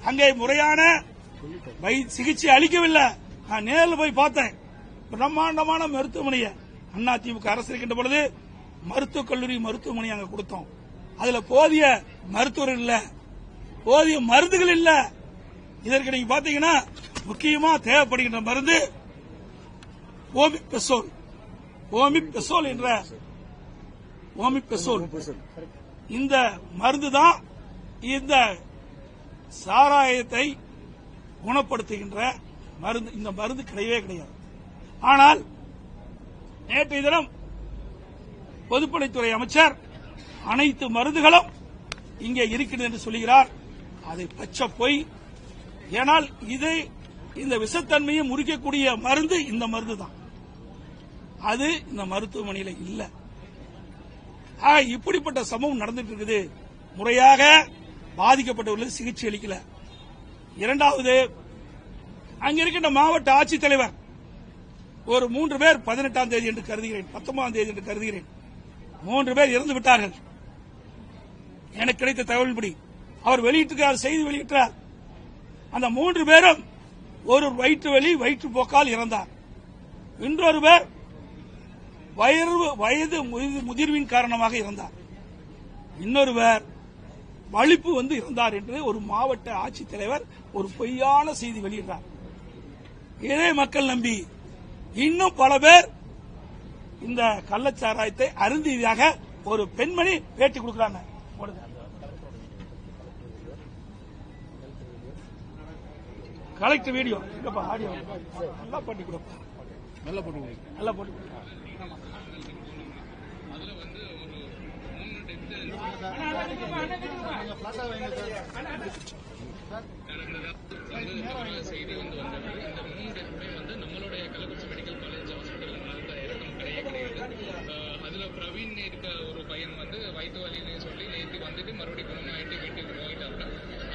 அங்கே முறையான சிகிச்சை அளிக்கவில்லை. நான் நேரில் போய் பார்த்தேன். பிரம்மாண்டமான மருத்துவமனையை அதிமுக அரசு இருக்கின்ற பொழுது மருத்துவக் கல்லூரி மருத்துவமனை அங்க கொடுத்தோம். அதுல போதிய மருத்துவர்கள் இல்ல, போதிய மருந்துகள் இல்ல. இதற்கு நீங்க பாத்தீங்கன்னா முக்கியமா தேவைப்படுகின்ற மருந்து ஓமிபெசோல் என்ற இந்த மருந்து தான் இந்த சாராயத்தை குணப்படுத்துகின்ற மருந்து. இந்த மருந்து கிடையவே கிடையாது. ஆனால் நேற்றைய தினம் பொதுப்பணித்துறை அமைச்சர் அனைத்து மருந்துகளும் இங்கே இருக்கிறது என்று சொல்கிறார். அதை பச்சை பொய். ஏனால் இதை இந்த விஷத்தன்மையை முறிக்கக்கூடிய மருந்து இந்த மருந்து தான். அது இந்த மருத்துவமனையில் இல்ல. இப்படிப்பட்ட சம்பவம் நடந்துட்டு இருக்குது. முறையாக பாதிக்கப்பட்டவர்களுக்கு சிகிச்சை அளிக்கல. இரண்டாவது, அங்க இருக்கின்ற மாவட்ட ஆட்சித்தலைவர் ஒரு 3 பேர் 18ஆம் தேதி என்று கருதுகிறேன், 19ஆம் தேதி என்று கருதுகிறேன், 3 பேர் இறந்து விட்டார்கள். எனக்கு கிடைத்த தகவலின்படி அவர் வெளியிட்டிருக்கிறார், செய்தி வெளியிட்டார். அந்த 3 பேரும் ஒரு வயிற்று வலி வயிற்றுப்போக்கால் இறந்தார். இன்னொருவர் வயது முதிர்வின் காரணமாக இறந்தார். இன்னொருவர் வலிப்பு வந்து இறந்தார் என்று ஒரு மாவட்ட ஆட்சித்தலைவர் ஒரு பொய்யான செய்தி வெளியிட்டார். இதே மக்கள் நம்பி இன்னும் பல பேர் இந்த கள்ளச்சாராயத்தை அருந்தியதாக ஒரு பெண்மணி பேட்டி கொடுக்கிறாங்க. கலெக்டர் வீடியோ ஆடியோ நல்லா பண்ணி கொடுப்பா, நல்லா போட்டு செய்தி வந்தது. இந்த 3 பேருமே நம்மளுடைய கள்ளக்குறிச்சி மெடிக்கல் காலேஜ் ஹாஸ்பிட்டல் இறக்கம் கிடையாது. அதுல பிரவீன் இருக்க ஒரு பையன் வயிற்று வலின்னு சொல்லி நேற்று வந்துட்டு மறுபடியும் குணமாயிட்டு வீட்டுக்கு போயிட்டாங்க.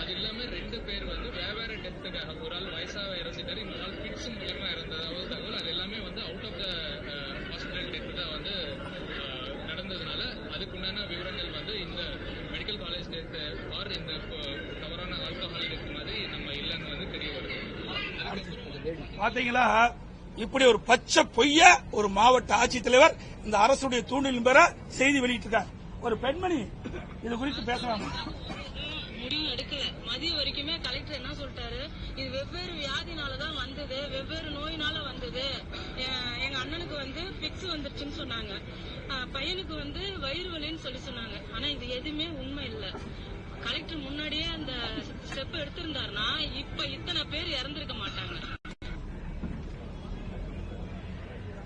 அது இல்லாம 2 பேர் வேறு டெத்துக்காக, ஒரு ஆள் வயசாக இறந்துட்டாரு, இன்னொரு ஆள் பிட்ஸ் மூலியமா இறந்ததாவது தகவல். அது எல்லாமே out of the hospital death தான் நடந்ததுனால அதுக்குண்டான விவரங்கள் இந்த மெடிக்கல் காலேஜ் டெத் ஆர் இந்த தவறான ஆல்கஹால் டெத் மாதிரி நம்ம இல்லைன்னு தெரிய வருது. பாத்தீங்களா, இப்படி ஒரு பச்சை பொய்ய ஒரு மாவட்ட ஆட்சித்தலைவர் இந்த அரசுடைய தூண்டிலின் பெற செய்தி வெளியிட்டிருக்கார். ஒரு பெண்மணி இது குறித்து பேசுறாங்க. முடிவு எடுக்கல. மதியம் வரைக்குமே கலெக்டர் என்ன சொல்லிட்டாரு, இது வெவ்வேறு வியாதினாலதான் வந்தது, வெவ்வேறு நோயினால வந்தது. எங்க அண்ணனுக்கு பிக்ஸ் வந்துருச்சுன்னு சொன்னாங்க, பையனுக்கு வயிறு வலின்னு சொல்லி சொன்னாங்க. ஆனா இது எதுவுமே உண்மை இல்ல. கலெக்டர் முன்னாடியே அந்த ஸ்டெப் எடுத்திருந்தாருன்னா இப்ப இத்தனை பேர் இறந்து